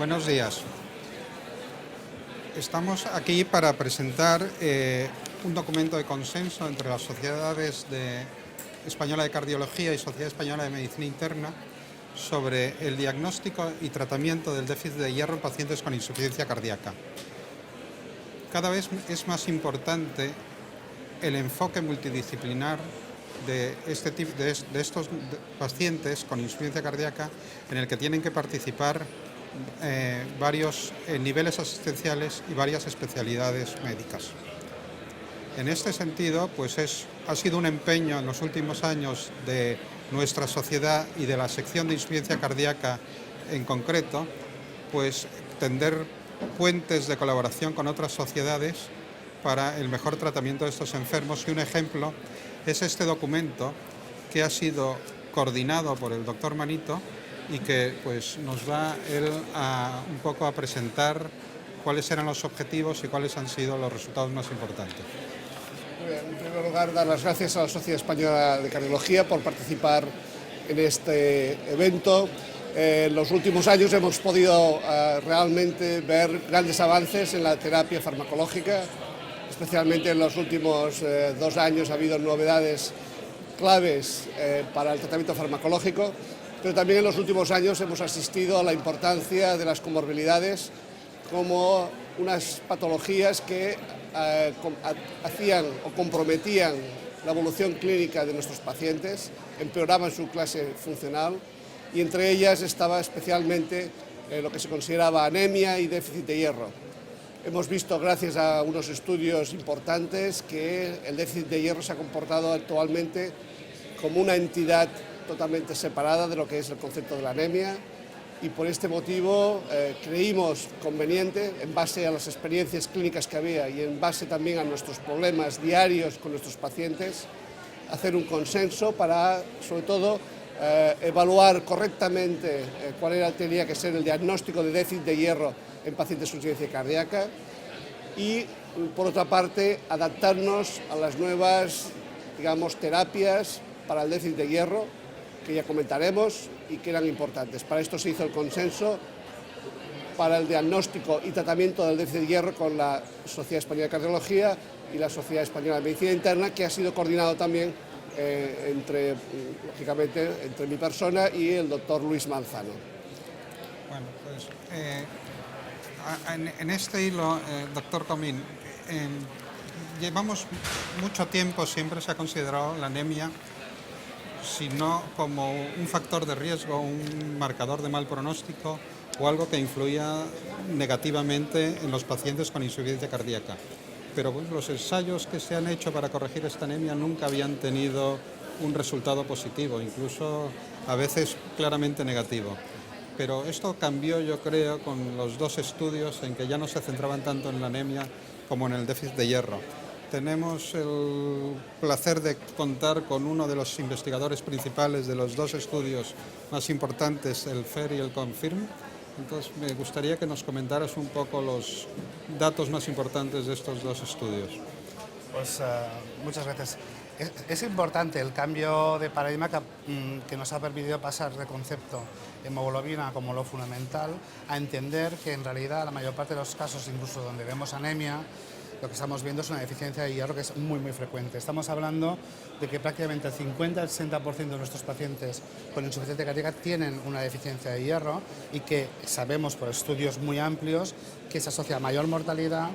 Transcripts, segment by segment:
Buenos días. Estamos aquí para presentar un documento de consenso entre las sociedades Española de Cardiología y Sociedad Española de Medicina Interna sobre el diagnóstico y tratamiento del déficit de hierro en pacientes con insuficiencia cardíaca. Cada vez es más importante el enfoque multidisciplinar de estos pacientes con insuficiencia cardíaca, en el que tienen que participar varios niveles asistenciales y varias especialidades médicas. En este sentido, ha sido un empeño en los últimos años de nuestra sociedad y de la sección de insuficiencia cardíaca en concreto, tender puentes de colaboración con otras sociedades para el mejor tratamiento de estos enfermos, y un ejemplo es este documento que ha sido coordinado por el doctor Manito y que nos va él un poco a presentar cuáles eran los objetivos y cuáles han sido los resultados más importantes. En primer lugar, dar las gracias a la Sociedad Española de Cardiología por participar en este evento. En los últimos años hemos podido realmente ver grandes avances en la terapia farmacológica. Especialmente en los últimos 2 años ha habido novedades claves para el tratamiento farmacológico, pero también en los últimos años hemos asistido a la importancia de las comorbilidades como unas patologías que hacían o comprometían la evolución clínica de nuestros pacientes, empeoraban su clase funcional, y entre ellas estaba especialmente lo que se consideraba anemia y déficit de hierro. Hemos visto, gracias a unos estudios importantes, que el déficit de hierro se ha comportado actualmente como una entidad totalmente separada de lo que es el concepto de la anemia, y por este motivo creímos conveniente, en base a las experiencias clínicas que había y en base también a nuestros problemas diarios con nuestros pacientes, hacer un consenso para, sobre todo, evaluar correctamente cuál tenía que ser el diagnóstico de déficit de hierro en pacientes con insuficiencia cardíaca, y por otra parte adaptarnos a las nuevas, terapias para el déficit de hierro, que ya comentaremos y que eran importantes. Para esto se hizo el consenso para el diagnóstico y tratamiento del déficit de hierro con la Sociedad Española de Cardiología y la Sociedad Española de Medicina Interna, que ha sido coordinado también lógicamente entre mi persona y el doctor Luis Manzano. Bueno, en este hilo, doctor Comín, llevamos mucho tiempo, siempre se ha considerado la anemia, si no como un factor de riesgo, un marcador de mal pronóstico o algo que influía negativamente en los pacientes con insuficiencia cardíaca. Pero los ensayos que se han hecho para corregir esta anemia nunca habían tenido un resultado positivo, incluso a veces claramente negativo. Pero esto cambió, yo creo, con los 2 estudios en que ya no se centraban tanto en la anemia como en el déficit de hierro. Tenemos el placer de contar con uno de los investigadores principales de los 2 estudios más importantes, el FER y el CONFIRM. Entonces, me gustaría que nos comentaras un poco los datos más importantes de estos 2 estudios. Muchas gracias. Es importante el cambio de paradigma que nos ha permitido pasar de concepto hemoglobina como lo fundamental a entender que en realidad la mayor parte de los casos, incluso donde vemos anemia, lo que estamos viendo es una deficiencia de hierro que es muy frecuente. Estamos hablando de que prácticamente el 50 al 60% de nuestros pacientes con insuficiencia cardíaca tienen una deficiencia de hierro, y que sabemos por estudios muy amplios que se asocia a mayor mortalidad,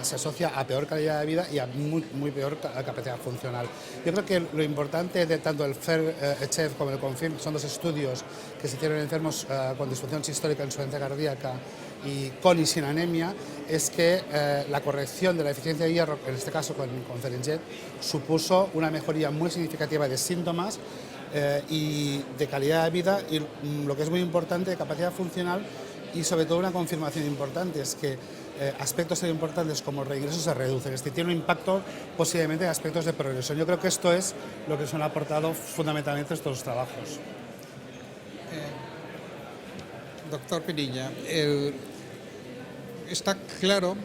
se asocia a peor calidad de vida y a muy peor capacidad funcional. Yo creo que lo importante de tanto el FER-HF como el CONFIRM, son 2 estudios que se hicieron en enfermos con disfunción sistólica de insuficiencia cardíaca y con y sin anemia, es que la corrección de la deficiencia de hierro, en este caso con Ferinjet, supuso una mejoría muy significativa de síntomas y de calidad de vida, y lo que es muy importante, de capacidad funcional, y sobre todo una confirmación importante, es que aspectos tan importantes como el reingreso se reducen, es decir, tiene un impacto posiblemente en aspectos de progresión. Yo creo que esto es lo que nos han aportado fundamentalmente estos trabajos. Doctor Pinilla, está claro,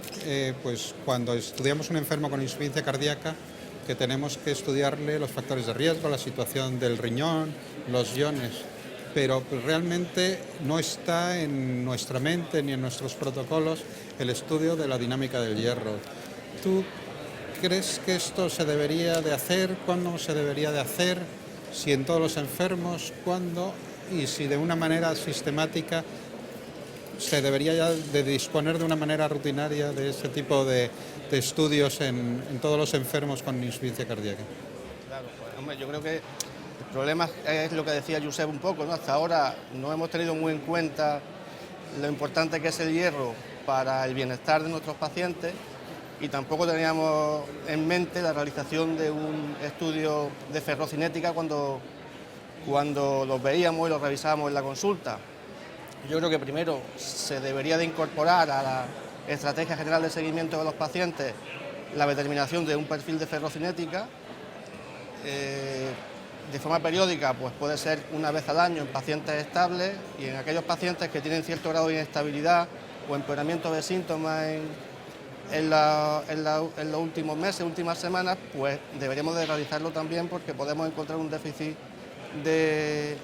cuando estudiamos un enfermo con insuficiencia cardíaca, que tenemos que estudiarle los factores de riesgo, la situación del riñón, los iones. pero pues, realmente no está en nuestra mente ni en nuestros protocolos el estudio de la dinámica del hierro. ¿Tú crees que esto se debería de hacer? ¿Cuándo se debería de hacer? Si en todos los enfermos, ¿cuándo? Y si de una manera sistemática se debería ya de disponer de una manera rutinaria de ese tipo de estudios en todos los enfermos con insuficiencia cardíaca. Claro, pues, hombre, yo creo que el problema es lo que decía Josep un poco, ¿no? Hasta ahora no hemos tenido muy en cuenta lo importante que es el hierro para el bienestar de nuestros pacientes y tampoco teníamos en mente la realización de un estudio de ferrocinética cuando los veíamos y los revisábamos en la consulta. Yo creo que primero se debería de incorporar a la estrategia general de seguimiento de los pacientes la determinación de un perfil de ferrocinética. De forma periódica, pues puede ser una vez al año en pacientes estables y en aquellos pacientes que tienen cierto grado de inestabilidad o empeoramiento de síntomas en los últimos meses, últimas semanas, pues deberíamos de realizarlo también porque podemos encontrar un déficit de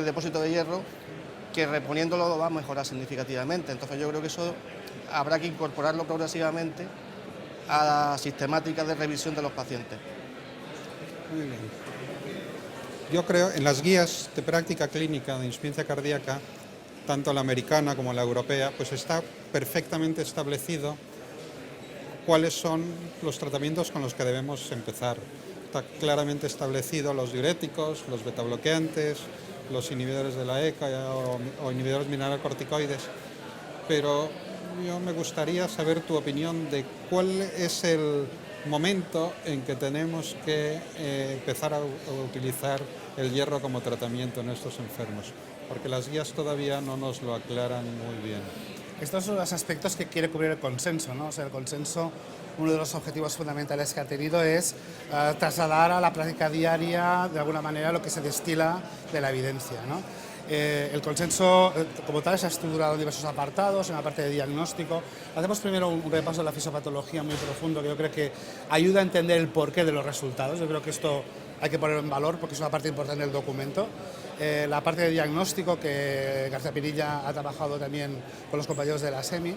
depósito de hierro que reponiéndolo lo va a mejorar significativamente. Entonces yo creo que eso habrá que incorporarlo progresivamente a la sistemática de revisión de los pacientes. Muy bien. Yo creo en las guías de práctica clínica de insuficiencia cardíaca, tanto la americana como la europea, pues está perfectamente establecido cuáles son los tratamientos con los que debemos empezar. Está claramente establecido los diuréticos, los betabloqueantes, los inhibidores de la ECA o inhibidores mineralocorticoides, pero yo me gustaría saber tu opinión de cuál es el momento en que tenemos que empezar a utilizar el hierro como tratamiento en estos enfermos, porque las guías todavía no nos lo aclaran muy bien. Estos son los aspectos que quiere cubrir el consenso, ¿no? O sea, el consenso, uno de los objetivos fundamentales que ha tenido es trasladar a la práctica diaria, de alguna manera, lo que se destila de la evidencia, ¿no? El consenso, como tal, se ha estructurado en diversos apartados, en la parte de diagnóstico. Hacemos primero un repaso de la fisiopatología muy profundo, que yo creo que ayuda a entender el porqué de los resultados. Yo creo que esto hay que ponerlo en valor porque es una parte importante del documento. La parte de diagnóstico, que García Pinilla ha trabajado también con los compañeros de la SEMI,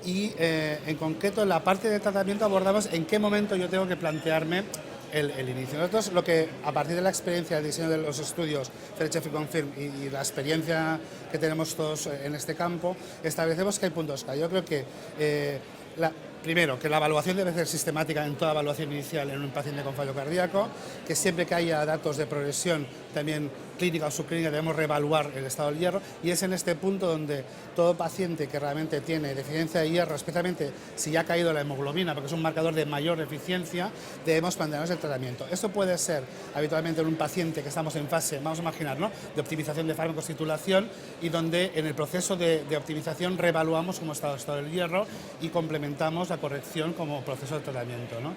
y en concreto en la parte de tratamiento abordamos en qué momento yo tengo que plantearme el inicio. Nosotros lo que, a partir de la experiencia del diseño de los estudios Fellowship y Confirm y la experiencia que tenemos todos en este campo, establecemos que hay puntos clave. Yo creo que primero, que la evaluación debe ser sistemática en toda evaluación inicial en un paciente con fallo cardíaco, que siempre que haya datos de progresión, también clínica o subclínica, debemos reevaluar el estado del hierro, y es en este punto donde todo paciente que realmente tiene deficiencia de hierro, especialmente si ya ha caído la hemoglobina, porque es un marcador de mayor eficiencia, debemos plantearnos el tratamiento. Esto puede ser habitualmente en un paciente que estamos en fase, vamos a imaginar, ¿no?, de optimización de fármacos titulación, y donde en el proceso de optimización reevaluamos cómo está el estado del hierro y complementamos la corrección como proceso de tratamiento, ¿no?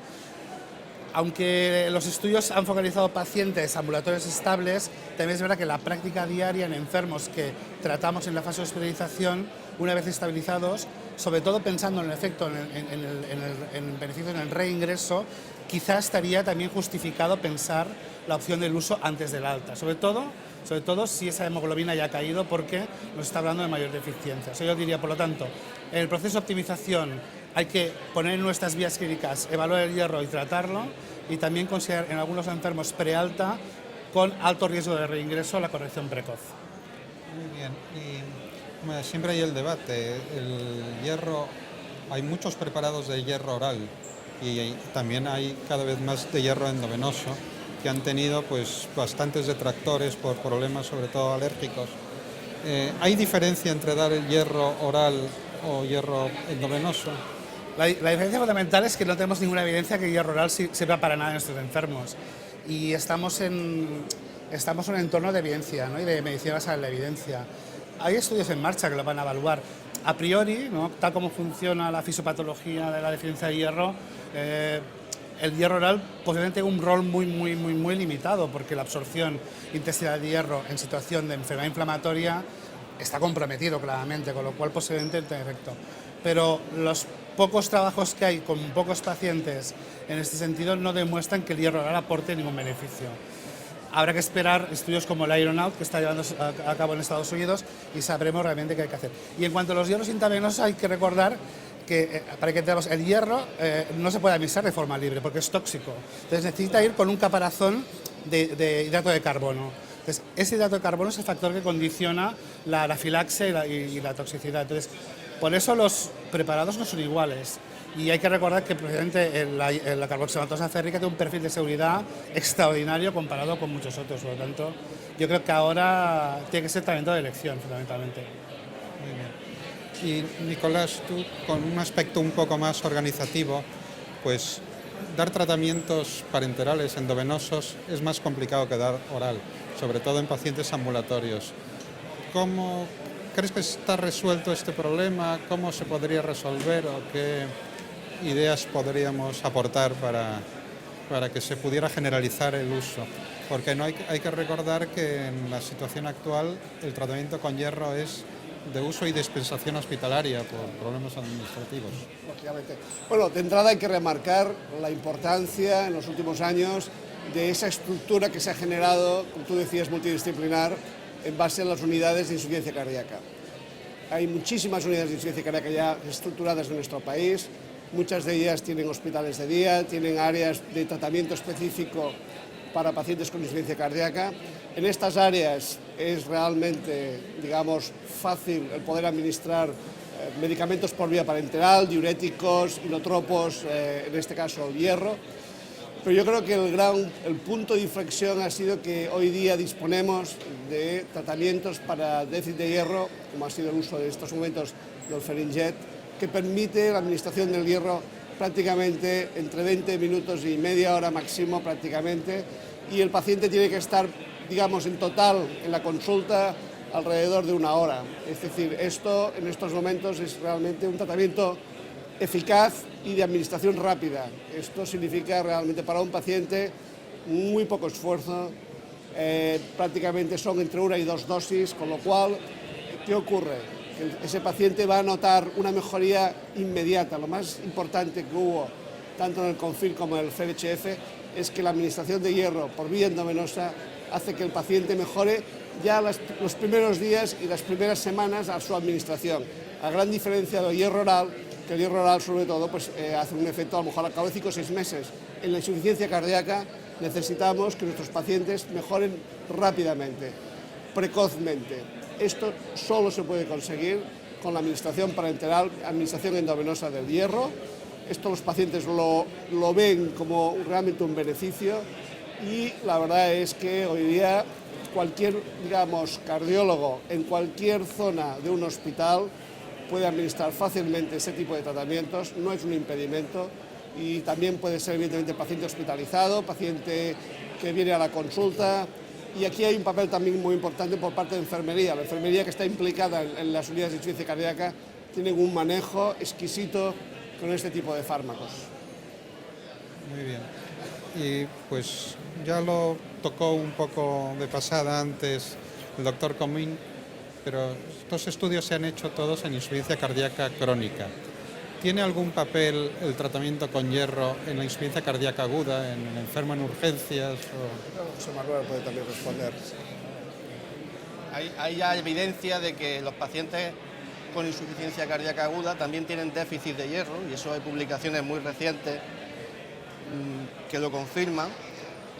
Aunque los estudios han focalizado pacientes ambulatorios estables, también es verdad que la práctica diaria en enfermos que tratamos en la fase de hospitalización, una vez estabilizados, sobre todo pensando en el efecto, en el beneficio en el reingreso, quizás estaría también justificado pensar la opción del uso antes del alta, sobre todo si esa hemoglobina ya ha caído, porque nos está hablando de mayor deficiencia. Yo diría, por lo tanto, en el proceso de optimización hay que poner en nuestras vías clínicas, evaluar el hierro y tratarlo, y también considerar en algunos enfermos prealta con alto riesgo de reingreso la corrección precoz. Muy bien, y bueno, siempre hay el debate. El hierro, hay muchos preparados de hierro oral y también hay cada vez más de hierro endovenoso que han tenido pues bastantes detractores por problemas sobre todo alérgicos. ¿Hay diferencia entre dar el hierro oral o hierro endovenoso? La diferencia fundamental es que no tenemos ninguna evidencia que el hierro oral sirva para nada en estos enfermos, y estamos en un entorno de evidencia, ¿no?, y de medicina basada en la evidencia. Hay estudios en marcha que lo van a evaluar. A priori, ¿no?, tal como funciona la fisiopatología de la deficiencia de hierro, el hierro oral posiblemente tenga un rol muy limitado, porque la absorción intestinal de hierro en situación de enfermedad inflamatoria está comprometido claramente, con lo cual posiblemente tenga efecto. Pero los pocos trabajos que hay con pocos pacientes en este sentido no demuestran que el hierro oral aporte ningún beneficio. Habrá que esperar estudios como el Ironaut, que está llevando a cabo en Estados Unidos, y sabremos realmente qué hay que hacer. Y en cuanto a los hierros intravenosos, hay que recordar que para que tengamos el hierro no se puede administrar de forma libre porque es tóxico. Entonces necesita ir con un caparazón de hidrato de carbono. Entonces, ese hidrato de carbono es el factor que condiciona la anafilaxia y la toxicidad. Entonces, por eso los preparados no son iguales. Y hay que recordar que precisamente la carboximatosa férrica tiene un perfil de seguridad extraordinario comparado con muchos otros. Por lo tanto, yo creo que ahora tiene que ser tratamiento de elección, fundamentalmente. Muy bien. Y Nicolás, tú con un aspecto un poco más organizativo, pues dar tratamientos parenterales endovenosos es más complicado que dar oral, sobre todo en pacientes ambulatorios. ¿Cómo crees que está resuelto este problema? ¿Cómo se podría resolver o qué ideas podríamos aportar para que se pudiera generalizar el uso? Porque no hay que recordar que en la situación actual el tratamiento con hierro es de uso y dispensación hospitalaria por problemas administrativos. Lógicamente. Bueno, de entrada hay que remarcar la importancia en los últimos años de esa estructura que se ha generado, como tú decías, multidisciplinar, en base a las unidades de insuficiencia cardíaca. Hay muchísimas unidades de insuficiencia cardíaca ya estructuradas en nuestro país, muchas de ellas tienen hospitales de día, tienen áreas de tratamiento específico para pacientes con insuficiencia cardíaca. En estas áreas es realmente, digamos, fácil el poder administrar medicamentos por vía parenteral, diuréticos, inotropos, en este caso el hierro. Pero yo creo que el punto de inflexión ha sido que hoy día disponemos de tratamientos para déficit de hierro, como ha sido el uso de estos momentos del Ferinjet, que permite la administración del hierro prácticamente entre 20 minutos y media hora máximo prácticamente, y el paciente tiene que estar, digamos, en total en la consulta alrededor de una hora. Es decir, esto en estos momentos es realmente un tratamiento eficaz y de administración rápida. Esto significa realmente para un paciente muy poco esfuerzo, prácticamente son entre 1 y 2 dosis, con lo cual, ¿qué ocurre? Que ese paciente va a notar una mejoría inmediata. Lo más importante que hubo, tanto en el CONFIR como en el CHF, es que la administración de hierro por vía endovenosa hace que el paciente mejore ya los primeros días y las primeras semanas a su administración, a gran diferencia del hierro oral, que el hierro oral sobre todo pues, hace un efecto a lo mejor al cabo de 5 o 6 meses. En la insuficiencia cardíaca necesitamos que nuestros pacientes mejoren rápidamente, precozmente. Esto solo se puede conseguir con la administración parenteral, administración endovenosa del hierro. Esto los pacientes lo ven como realmente un beneficio y la verdad es que hoy día cualquier, digamos, cardiólogo en cualquier zona de un hospital puede administrar fácilmente ese tipo de tratamientos, no es un impedimento y también puede ser evidentemente paciente hospitalizado, paciente que viene a la consulta. Y aquí hay un papel también muy importante por parte de enfermería. La enfermería que está implicada en las unidades de insuficiencia cardíaca tienen un manejo exquisito con este tipo de fármacos. Muy bien. Y pues ya lo tocó un poco de pasada antes el doctor Comín, pero estos estudios se han hecho todos en insuficiencia cardíaca crónica. ¿Tiene algún papel el tratamiento con hierro en la insuficiencia cardíaca aguda, en el enfermo en urgencias? José Manuel puede también responder. Hay ya evidencia de que los pacientes con insuficiencia cardíaca aguda también tienen déficit de hierro, y eso hay publicaciones muy recientes que lo confirman.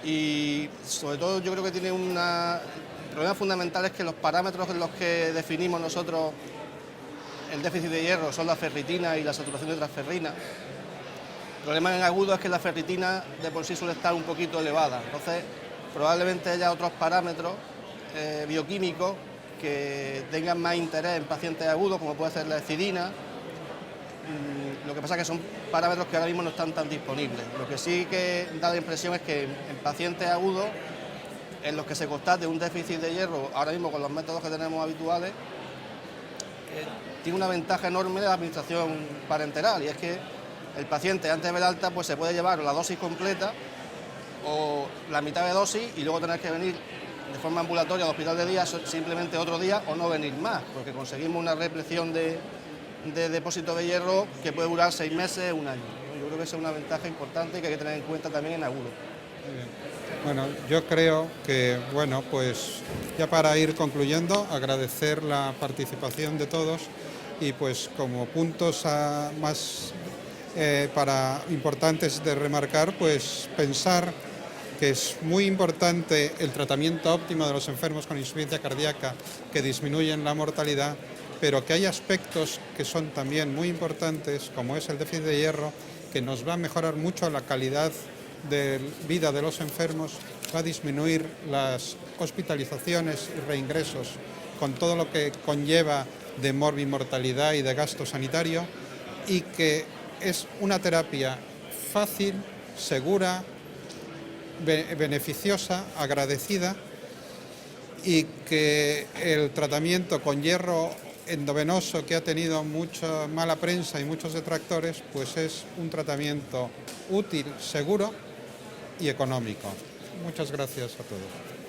Y sobre todo yo creo que tiene el problema fundamental es que los parámetros en los que definimos nosotros el déficit de hierro son la ferritina y la saturación de transferrina. El problema en agudo es que la ferritina de por sí suele estar un poquito elevada, entonces probablemente haya otros parámetros bioquímicos que tengan más interés en pacientes agudos, como puede ser la ecidina. Lo que pasa es que son parámetros que ahora mismo no están tan disponibles. Lo que sí que da la impresión es que en pacientes agudos, en los que se constate un déficit de hierro, ahora mismo con los métodos que tenemos habituales, tiene una ventaja enorme de la administración parenteral, y es que el paciente antes de ver alta pues se puede llevar la dosis completa o la mitad de dosis y luego tener que venir de forma ambulatoria al hospital de día simplemente otro día o no venir más, porque conseguimos una represión de depósito de hierro que puede durar 6 meses, un año. Yo creo que esa es una ventaja importante que hay que tener en cuenta también en agudo. Muy bien. Bueno, yo creo que, bueno, pues ya para ir concluyendo, agradecer la participación de todos y pues como puntos más importantes de remarcar, pues pensar que es muy importante el tratamiento óptimo de los enfermos con insuficiencia cardíaca que disminuyen la mortalidad, pero que hay aspectos que son también muy importantes, como es el déficit de hierro, que nos va a mejorar mucho la calidad de vida de los enfermos, va a disminuir las hospitalizaciones y reingresos con todo lo que conlleva de morbimortalidad y de gasto sanitario, y que es una terapia fácil, segura, beneficiosa, agradecida, y que el tratamiento con hierro endovenoso, que ha tenido mucha mala prensa y muchos detractores, pues es un tratamiento útil, seguro y económico. Muchas gracias a todos.